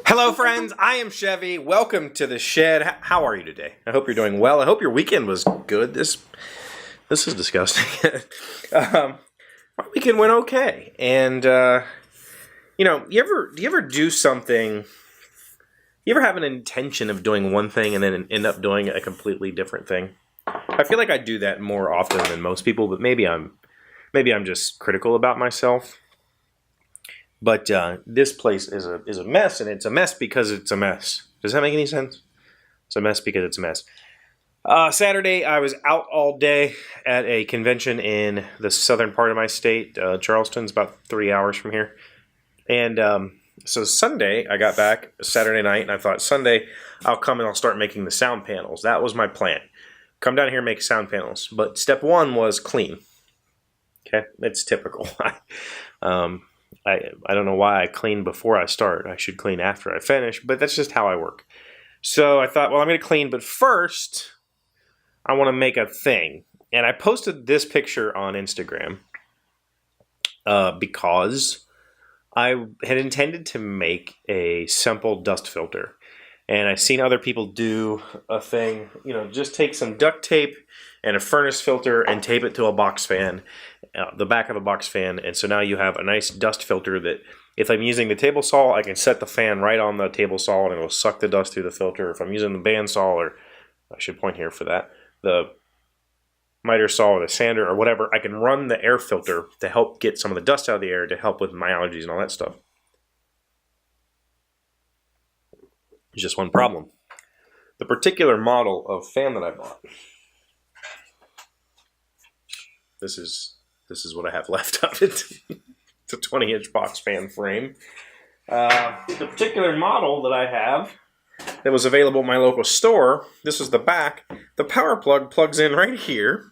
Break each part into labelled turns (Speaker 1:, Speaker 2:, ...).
Speaker 1: Hello friends, I am Chevee. Welcome to the shed. How are you today? I hope you're doing well. I hope your weekend was good. This is disgusting. My weekend went okay. And you know, do you ever do something, you ever have an intention of doing one thing and then end up doing a completely different thing? I feel like I do that more often than most people, but maybe I'm just critical about myself. But this place is a mess, and it's a mess because it's a mess. Does that make any sense? It's a mess because it's a mess. Saturday, I was out all day at a convention in the southern part of my state. Charleston's about 3 hours from here. And so Sunday, I got back Saturday night, and I thought Sunday, I'll come and I'll start making the sound panels. That was my plan. Come down here and make sound panels. But step one was clean. Okay? It's typical. I don't know why I clean before I start. I should clean after I finish, but that's just how I work. So I thought, well, I'm going to clean, but first I want to make a thing. And I posted this picture on Instagram because I had intended to make a simple dust filter. And I've seen other people do a thing, you know, just take some duct tape and a furnace filter and tape it to a box fan, the back of a box fan. And so now you have a nice dust filter that if I'm using the table saw, I can set the fan right on the table saw and it'll suck the dust through the filter. If I'm using the bandsaw, or I should point here for that, the miter saw or the sander or whatever, I can run the air filter to help get some of the dust out of the air to help with my allergies and all that stuff. There's just one problem. The particular model of fan that I bought. This is what I have left of it. It's a 20-inch box fan frame. The particular model that I have that was available at my local store, this is the back. The power plug plugs in right here,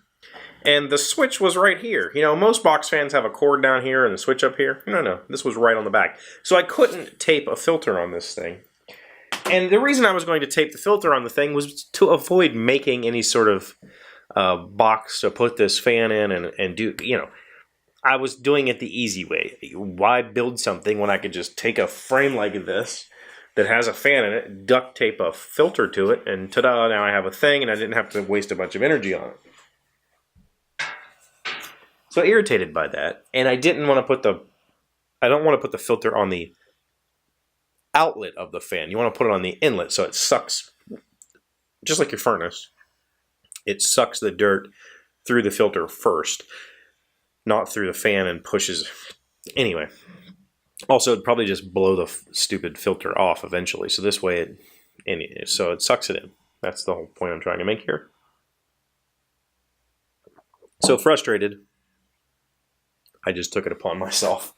Speaker 1: and the switch was right here. You know, most box fans have a cord down here and the switch up here. No, this was right on the back. So I couldn't tape a filter on this thing. And the reason I was going to tape the filter on the thing was to avoid making any sort of box to put this fan in and do, you know, I was doing it the easy way. Why build something when I could just take a frame like this that has a fan in it, duct tape a filter to it, and ta-da, now I have a thing and I didn't have to waste a bunch of energy on it. So irritated by that, and I don't want to put the filter on the outlet of the fan. You want to put it on the inlet so it sucks, just like your furnace. It sucks the dirt through the filter first, not through the fan and pushes. Anyway, also it'd probably just blow the stupid filter off eventually. So this way it sucks it in. That's the whole point I'm trying to make here. So frustrated, I just took it upon myself.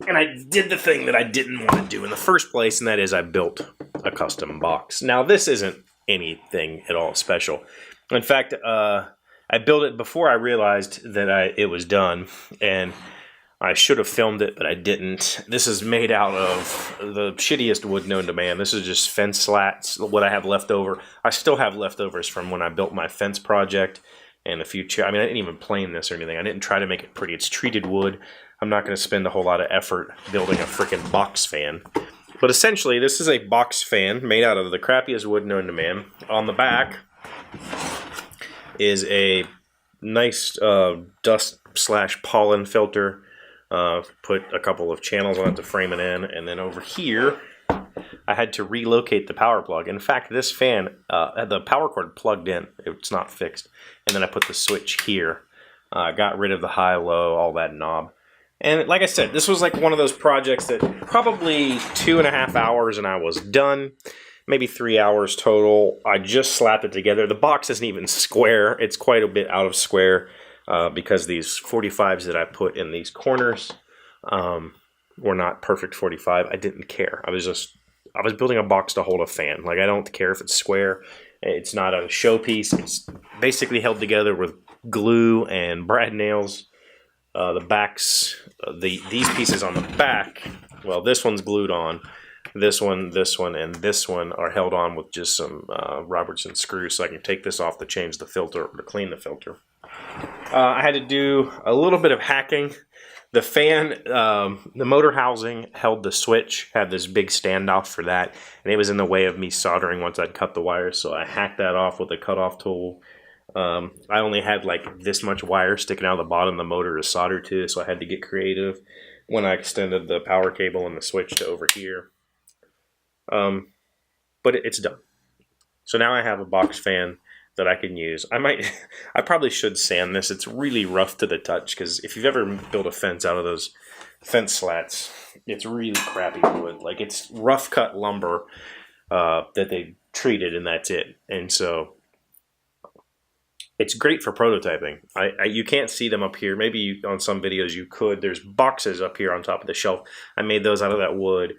Speaker 1: And I did the thing that I didn't want to do in the first place, and that is I built a custom box. Now, this isn't anything at all special. In fact, I built it before I realized that it was done, and I should have filmed it, but I didn't. This is made out of the shittiest wood known to man. This is just fence slats, what I have left over. I still have leftovers from when I built my fence project and a few chairs. I mean, I didn't even plane this or anything. I didn't try to make it pretty. It's treated wood. I'm not going to spend a whole lot of effort building a freaking box fan. But essentially, this is a box fan made out of the crappiest wood known to man. On the back is a nice dust/pollen filter. Put a couple of channels on it to frame it in. And then over here, I had to relocate the power plug. In fact, this fan had the power cord plugged in. It's not fixed. And then I put the switch here. Got rid of the high-low, all that knob. And like I said, this was like one of those projects that probably 2.5 hours and I was done. Maybe 3 hours total. I just slapped it together. The box isn't even square. It's quite a bit out of square because these 45s that I put in these corners were not perfect 45. I didn't care. I was building a box to hold a fan. Like, I don't care if it's square. It's not a showpiece. It's basically held together with glue and brad nails. The backs, these pieces on the back, well, this one's glued on. This one, and this one are held on with just some Robertson screws, so I can take this off to change the filter or to clean the filter. I had to do a little bit of hacking. The fan, the motor housing held the switch, had this big standoff for that, and it was in the way of me soldering once I'd cut the wires, so I hacked that off with a cutoff tool. I only had like this much wire sticking out of the bottom of the motor to solder to, so I had to get creative when I extended the power cable and the switch to over here. But it's done. So now I have a box fan that I can use. I probably should sand this. It's really rough to the touch, because if you've ever built a fence out of those fence slats, it's really crappy wood. Like, it's rough cut lumber that they treated, and that's it. And so it's great for prototyping. You can't see them up here. Maybe on some videos you could. There's boxes up here on top of the shelf. I made those out of that wood.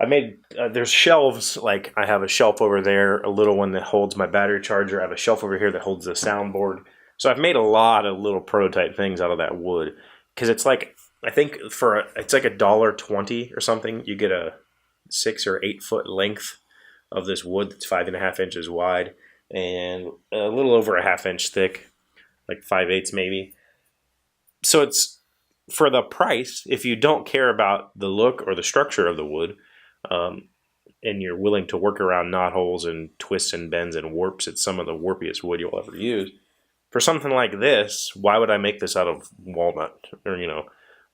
Speaker 1: I made, there's shelves, like I have a shelf over there, a little one that holds my battery charger. I have a shelf over here that holds the soundboard. So I've made a lot of little prototype things out of that wood. Because it's like, I think it's like $1.20 or something. You get a 6 or 8 foot length of this wood that's 5.5 inches wide and a little over a 1/2 inch thick, like 5/8 maybe. So it's, for the price, if you don't care about the look or the structure of the wood, and you're willing to work around knot holes and twists and bends and warps, it's some of the warpiest wood you'll ever use. For something like this, why would I make this out of walnut? Or, you know,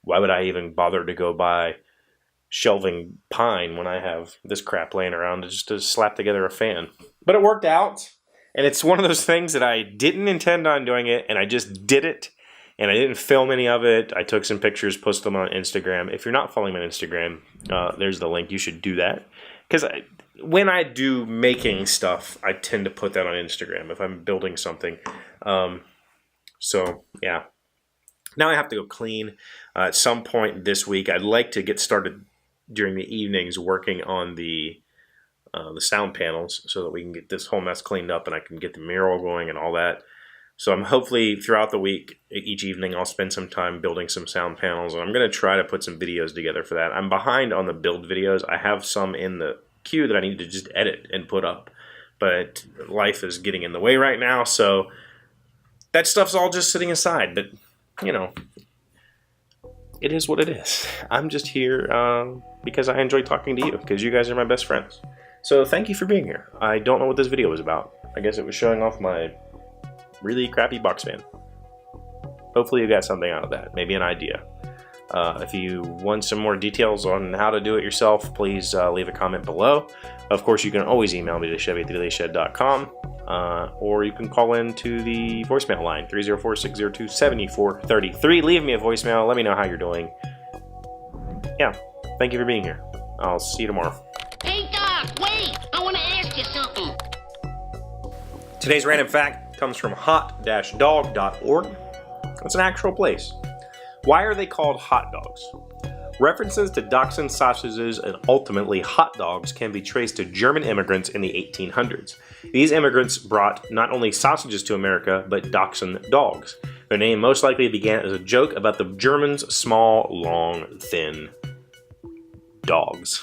Speaker 1: why would I even bother to go buy shelving pine when I have this crap laying around just to slap together a fan? But it worked out, and it's one of those things that I didn't intend on doing it, and I just did it. And I didn't film any of it. I took some pictures, posted them on Instagram. If you're not following me on Instagram, there's the link. You should do that. Because when I do making stuff, I tend to put that on Instagram if I'm building something. So, yeah. Now I have to go clean. At some point this week, I'd like to get started during the evenings working on the sound panels so that we can get this whole mess cleaned up and I can get the mural going and all that. So I'm hopefully throughout the week, each evening, I'll spend some time building some sound panels, and I'm going to try to put some videos together for that. I'm behind on the build videos. I have some in the queue that I need to just edit and put up, but life is getting in the way right now, so that stuff's all just sitting aside. But, you know, it is what it is. I'm just here because I enjoy talking to you, because you guys are my best friends. So thank you for being here. I don't know what this video was about. I guess it was showing off my really crappy box fan. Hopefully you got something out of that, maybe an idea. If you want some more details on how to do it yourself, please leave a comment below. Of course, you can always email me to chevee@thedelayshed.com, or you can call in to the voicemail line, 304-602-7433. Leave me a voicemail, let me know how you're doing. Yeah, thank you for being here. I'll see you tomorrow.
Speaker 2: Hey Doc, wait! I want to ask you something.
Speaker 1: Today's random fact comes from hot-dog.org. It's an actual place. Why are they called hot dogs? References to dachshund sausages and ultimately hot dogs can be traced to German immigrants in the 1800s. These immigrants brought not only sausages to America, but dachshund dogs. Their name most likely began as a joke about the Germans' small, long, thin dogs.